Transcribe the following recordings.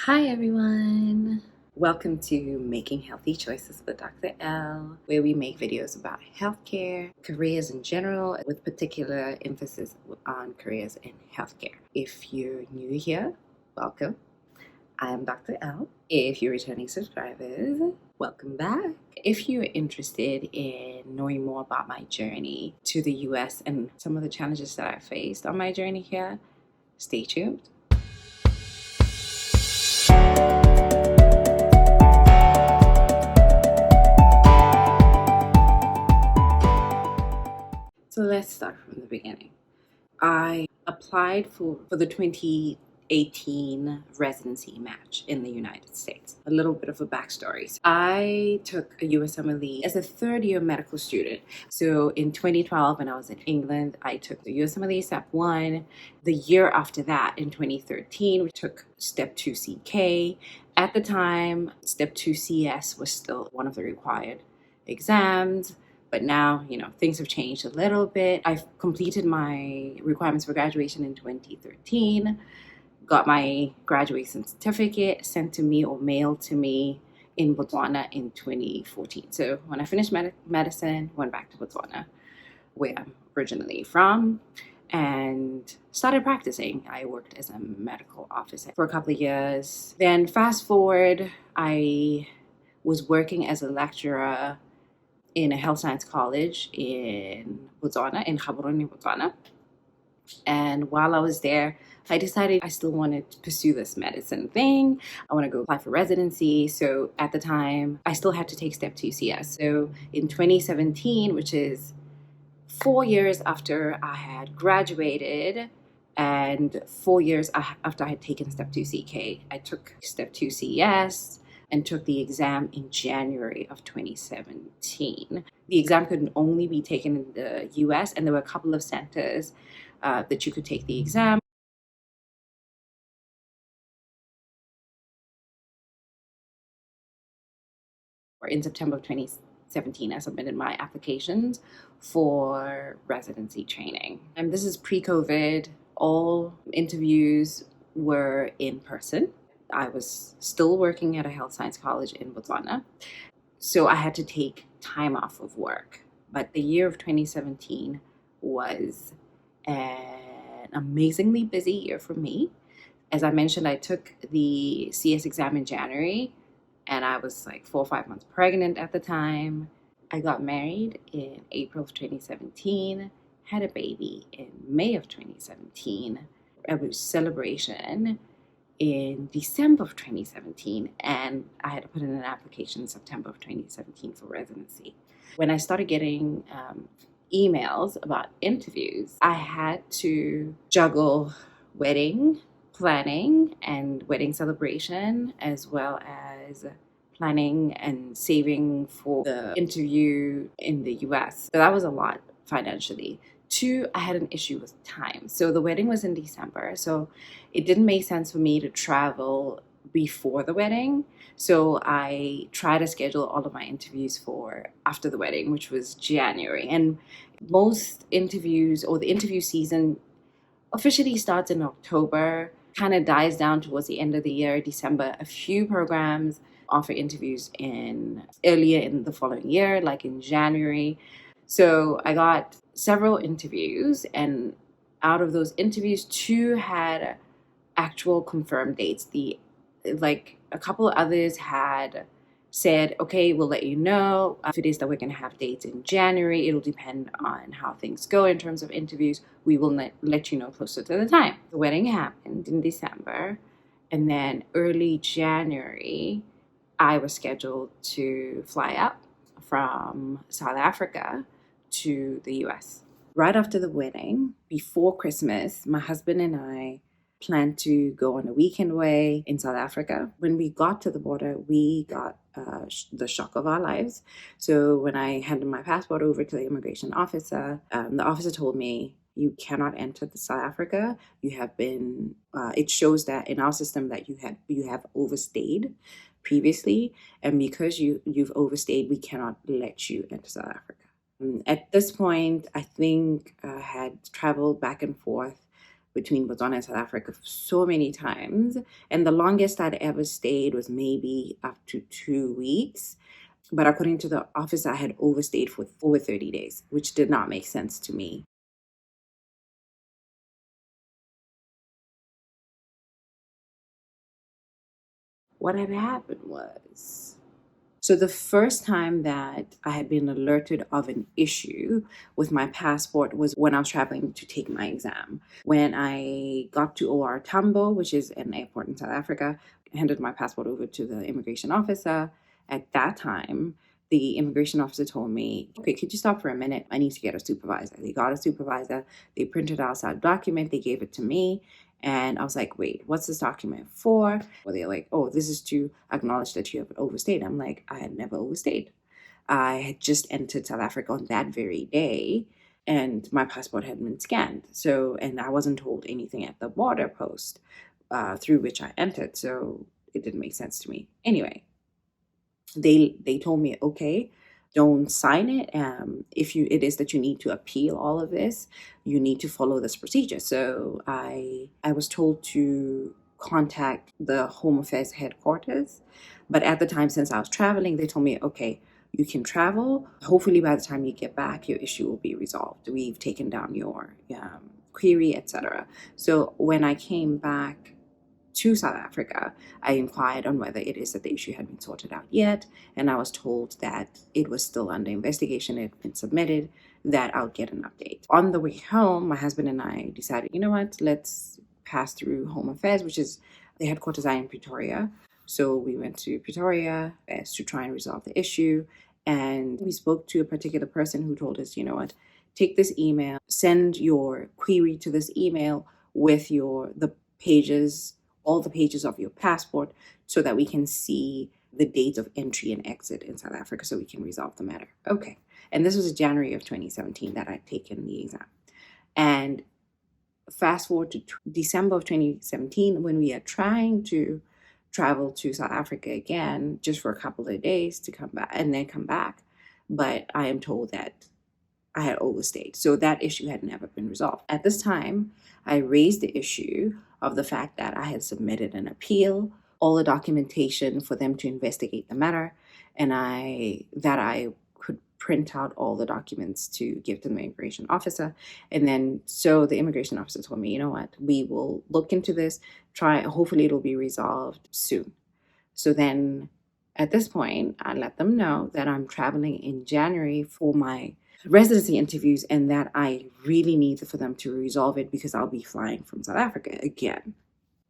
Hi everyone! Welcome to Making Healthy Choices with Dr. L, where we make videos about healthcare, careers in general, with particular emphasis on careers in healthcare. If you're new here, welcome. I am Dr. L. If you're returning subscribers, welcome back. If you're interested in knowing more about my journey to the US and some of the challenges that I faced on my journey here, stay tuned. So let's start from the beginning. I applied for the 2018 residency match in the United States. A little bit of a backstory. So I took a USMLE as a third-year medical student. So in 2012, when I was in England, I took the USMLE Step 1. The year after that, in 2013, we took Step 2 CK. At the time, Step 2 CS was still one of the required exams. But now, things have changed a little bit. I've completed my requirements for graduation in 2013, got my graduation certificate sent to me or mailed to me in Botswana in 2014. So when I finished medicine, went back to Botswana, where I'm originally from, and started practicing. I worked as a medical officer for a couple of years. Then fast forward, I was working as a lecturer in a health science college in Botswana, in Gaborone, Botswana. And while I was there, I decided I still wanted to pursue this medicine thing. I want to go apply for residency. So at the time, I still had to take Step 2 CS. So in 2017, which is 4 years after I had graduated, and 4 years after I had taken Step 2 CK, I took Step 2 CS and took the exam in January of 2017. The exam could only be taken in the US, and there were a couple of centers that you could take the exam. In September of 2017, I submitted my applications for residency training. And this is pre-COVID. All interviews were in person. I was still working at a health science college in Botswana. So I had to take time off of work. But the year of 2017 was an amazingly busy year for me. As I mentioned, I took the CS exam in January, and I was like 4 or 5 months pregnant at the time. I got married in April of 2017, had a baby in May of 2017. It was celebration in December of 2017, and I had to put in an application in September of 2017 for residency. When I started getting emails about interviews, I had to juggle wedding planning and wedding celebration, as well as planning and saving for the interview in the US. So that was a lot financially. Two, I had an issue with time. So the wedding was in December, so it didn't make sense for me to travel before the wedding. So I tried to schedule all of my interviews for after the wedding, which was January. And most interviews, or the interview season, officially starts in October, kind of dies down towards the end of the year, December. A few programs offer interviews earlier in the following year, like in January. So I got several interviews, and out of those interviews, 2 had actual confirmed dates. A couple of others had said, okay, we'll let you know if it is that we're going to have dates in January. It'll depend on how things go in terms of interviews. We will let you know closer to the time. The wedding happened in December, and then early January, I was scheduled to fly up from South Africa to the US. Right after the wedding, before Christmas, my husband and I planned to go on a weekend away in South Africa. When we got to the border, we got the shock of our lives. So when I handed my passport over to the immigration officer, the officer told me, you cannot enter South Africa. You have been, it shows that in our system that you have overstayed previously, and because you've overstayed, we cannot let you enter South Africa. At this point, I think I had traveled back and forth between Botswana and South Africa so many times. And the longest I'd ever stayed was maybe up to 2 weeks. But according to the office, I had overstayed for over 30 days, which did not make sense to me. What had happened was, so the first time that I had been alerted of an issue with my passport was when I was traveling to take my exam. When I got to OR Tambo, which is an airport in South Africa, I handed my passport over to the immigration officer. At that time, the immigration officer told me, okay, could you stop for a minute? I need to get a supervisor. They got a supervisor. They printed out a document. They gave it to me. And I was like, wait, what's this document for? Well, they're like, oh, this is to acknowledge that you have overstayed. I'm like, I had never overstayed. I had just entered South Africa on that very day, and my passport had been scanned. So, and I wasn't told anything at the border post through which I entered. So it didn't make sense to me. Anyway, they told me, okay, don't sign it. If you it is that you need to appeal all of this, you need to follow this procedure. So I was told to contact the Home Affairs headquarters, but at the time, since I was traveling, they told me, okay, you can travel. Hopefully by the time you get back, your issue will be resolved. We've taken down your query, etc. So when I came back to South Africa, I inquired on whether it is that the issue had been sorted out yet, and I was told that it was still under investigation. It had been submitted, that I'll get an update. On the way home, my husband and I decided, you know what, let's pass through Home Affairs, which is the headquarters are in Pretoria. So we went to Pretoria as to try and resolve the issue. And we spoke to a particular person who told us, you know what, take this email, send your query to this email with the pages, all the pages of your passport, so that we can see the dates of entry and exit in South Africa so we can resolve the matter. Okay. And this was January of 2017 that I'd taken the exam. And fast forward to December of 2017, when we are trying to travel to South Africa again, just for a couple of days to come back and then come back. But I am told that I had overstayed. So that issue had never been resolved. At this time, I raised the issue of the fact that I had submitted an appeal, all the documentation for them to investigate the matter, and I could print out all the documents to give to the immigration officer. And then so the immigration officer told me, you know what, we will look into this, hopefully it'll be resolved soon. So then at this point, I let them know that I'm traveling in January for my residency interviews and that I really need for them to resolve it because I'll be flying from South Africa again.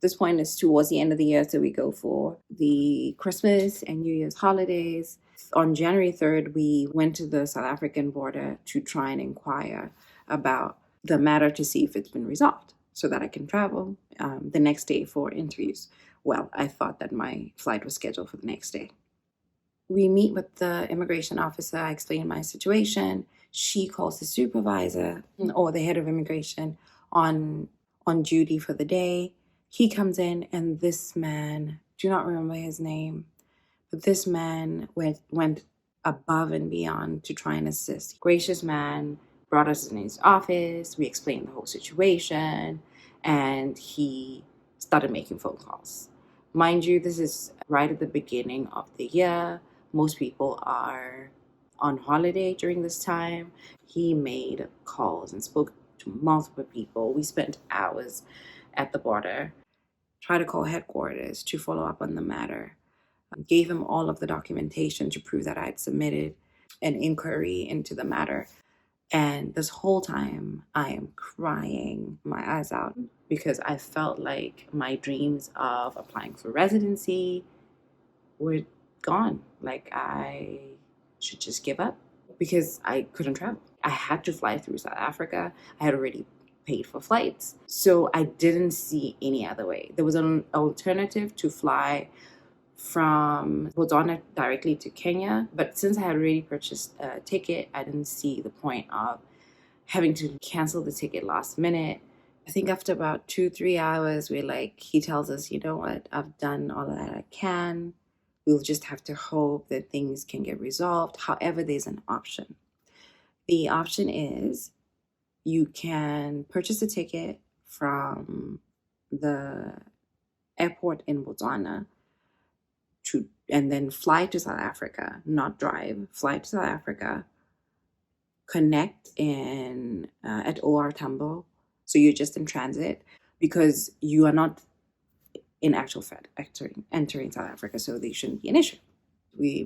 This point is towards the end of the year, so we go for the Christmas and New Year's holidays. On January 3rd, we went to the South African border to try and inquire about the matter to see if it's been resolved so that I can travel the next day for interviews. Well, I thought that my flight was scheduled for the next day. We meet with the immigration officer. I explain my situation. She calls the supervisor or the head of immigration on duty for the day. He comes in, and this man, do not remember his name, but this man went above and beyond to try and assist. Gracious man, brought us in his office. We explained the whole situation, and he started making phone calls. Mind you, this is right at the beginning of the year. Most people are on holiday during this time. He made calls and spoke to multiple people. We spent hours at the border, tried to call headquarters to follow up on the matter. Gave him all of the documentation to prove that I had submitted an inquiry into the matter. And this whole time, I am crying my eyes out because I felt like my dreams of applying for residency were gone. Like I should just give up because I couldn't travel. I had to fly through South Africa. I had already paid for flights. So I didn't see any other way. There was an alternative to fly from Botswana directly to Kenya. But since I had already purchased a ticket, I didn't see the point of having to cancel the ticket last minute. I think after about 2-3 hours, he tells us, you know what, I've done all that I can. We'll just have to hope that things can get resolved. However, there's an option. The option is you can purchase a ticket from the airport in Botswana and then fly to South Africa, not drive, fly to South Africa, connect in at OR Tambo. So you're just in transit because you are not in actual fact entering South Africa, so they shouldn't be an issue.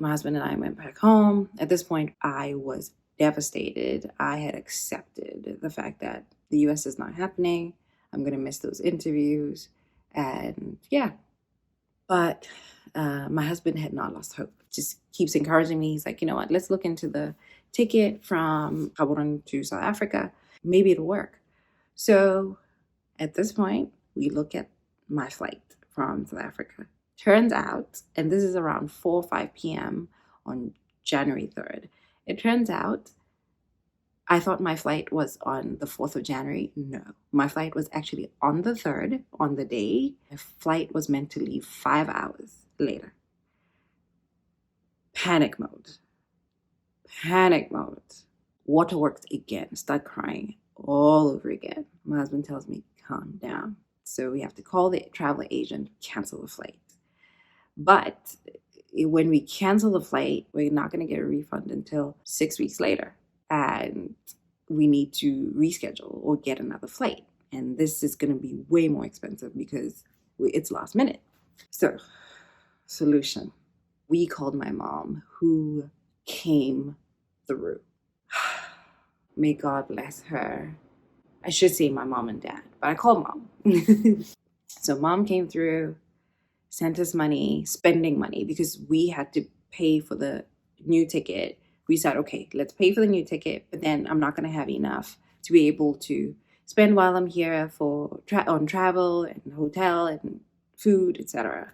My husband and I went back home. At this point, I was devastated. I had accepted the fact that the US is not happening. I'm going to miss those interviews. And yeah, but my husband had not lost hope. Just keeps encouraging me. He's like, you know what, let's look into the ticket from Gaborone to South Africa. Maybe it'll work. So at this point, we look at my flight from South Africa. Turns out, and this is around 4 or 5 p.m. on January 3rd, it turns out I thought my flight was on the 4th of January. No, my flight was actually on the 3rd, on the day. My flight was meant to leave 5 hours later. Panic mode. Waterworks again. Start crying all over again. My husband tells me, calm down. So we have to call the travel agent, cancel the flight. But when we cancel the flight, we're not going to get a refund until 6 weeks later. And we need to reschedule or get another flight. And this is going to be way more expensive because it's last minute. So, solution. We called my mom, who came through. May God bless her. I should say my mom and dad, but I called mom. So mom came through, sent us money, spending money, because we had to pay for the new ticket. We said, okay, let's pay for the new ticket, but then I'm not going to have enough to be able to spend while I'm here on travel and hotel and food, etc.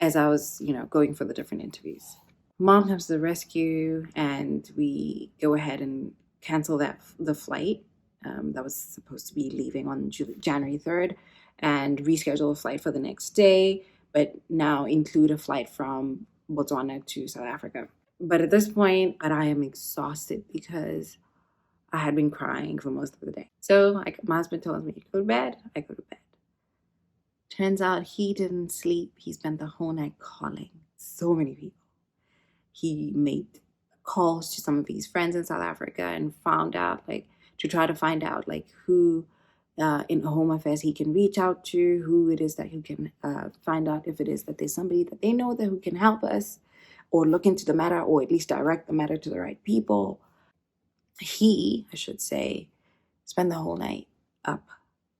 As I was, going for the different interviews. Mom comes to the rescue, and we go ahead and cancel the flight that was supposed to be leaving on January 3rd, and reschedule a flight for the next day, but now include a flight from Botswana to South Africa. But at this point, I am exhausted because I had been crying for most of the day. So my husband tells me, go to bed. I go to bed. Turns out he didn't sleep. He spent the whole night calling so many people. He made calls to some of his friends in South Africa and to try to find out who in Home Affairs he can reach out to, who it is that he can find out if it is that there's somebody that they know that who can help us or look into the matter, or at least direct the matter to the right people. He, I should say, spent the whole night up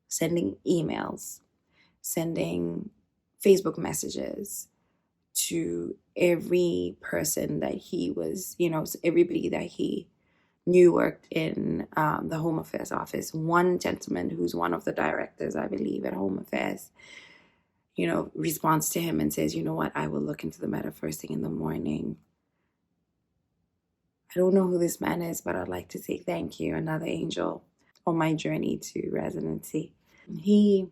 sending emails, sending Facebook messages to every person that he was, everybody that he knew worked in the Home Affairs office. One gentleman who's one of the directors, I believe, at Home Affairs, responds to him and says, you know what, I will look into the matter first thing in the morning. I don't know who this man is, but I'd like to say thank you, another angel on my journey to residency. He,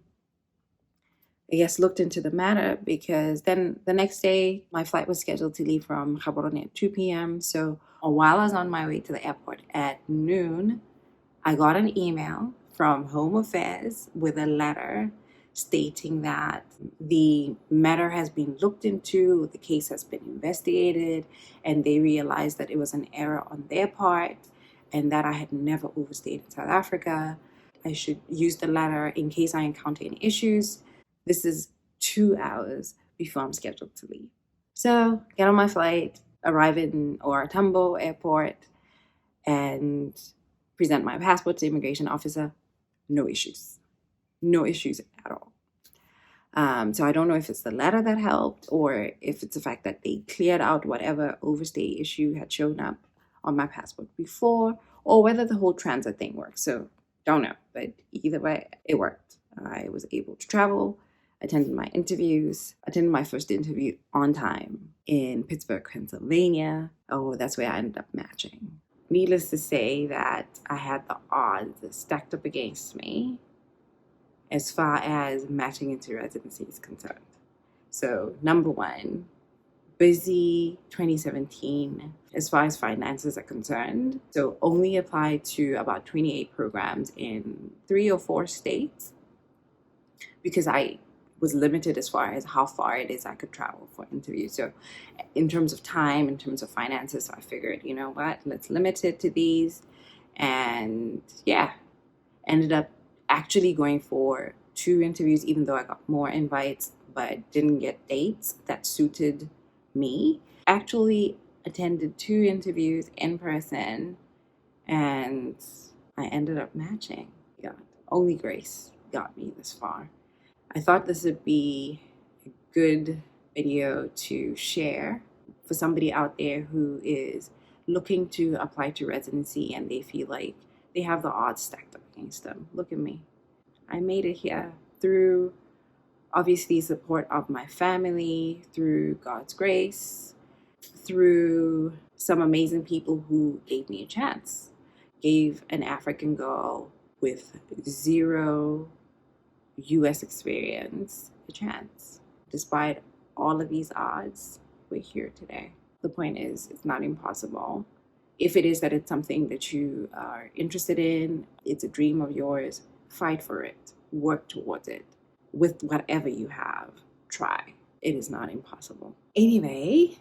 I guess, looked into the matter, because then the next day my flight was scheduled to leave from Gaborone at 2 p.m. So while I was on my way to the airport at noon, I got an email from Home Affairs with a letter stating that the matter has been looked into, the case has been investigated, and they realized that it was an error on their part and that I had never overstayed in South Africa. I should use the letter in case I encounter any issues. This is 2 hours before I'm scheduled to leave. So get on my flight, arrive in OR Tambo airport, and present my passport to the immigration officer. No issues at all. So I don't know if it's the letter that helped, or if it's the fact that they cleared out whatever overstay issue had shown up on my passport before, or whether the whole transit thing works. So don't know, but either way, it worked. I was able to travel, attended my first interview on time in Pittsburgh, Pennsylvania. Oh, that's where I ended up matching. Needless to say that I had the odds stacked up against me as far as matching into residency is concerned. So number one, busy 2017 as far as finances are concerned. So only applied to about 28 programs in 3 or 4 states. because I was limited as far as how far it is I could travel for interviews. So in terms of time, in terms of finances, I figured, you know what, let's limit it to these. And yeah, ended up actually going for 2 interviews, even though I got more invites, but didn't get dates that suited me. Actually attended 2 interviews in person, and I ended up matching. God, only grace got me this far. I thought this would be a good video to share for somebody out there who is looking to apply to residency and they feel like they have the odds stacked up against them. Look at me. I made it here through obviously support of my family, through God's grace, through some amazing people who gave me a chance. Gave an African girl with zero US experience a chance. Despite all of these odds, we're here today. The point is, it's not impossible. If it is that it's something that you are interested in, it's a dream of yours, fight for it, work towards it. With whatever you have, try. It is not impossible. Anyway,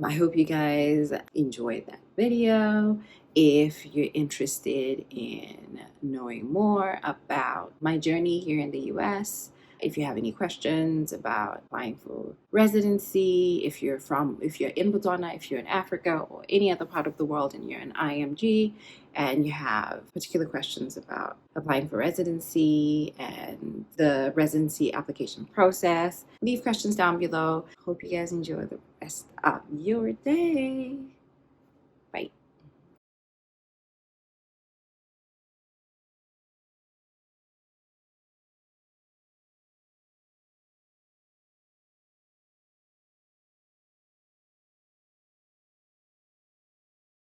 I hope you guys enjoyed that video. If you're interested in knowing more about my journey here in the US, if you have any questions about applying for residency, if you're in Botswana, if you're in Africa or any other part of the world and you're in IMG and you have particular questions about applying for residency and the residency application process, leave questions down below. Hope you guys enjoy the rest of your day.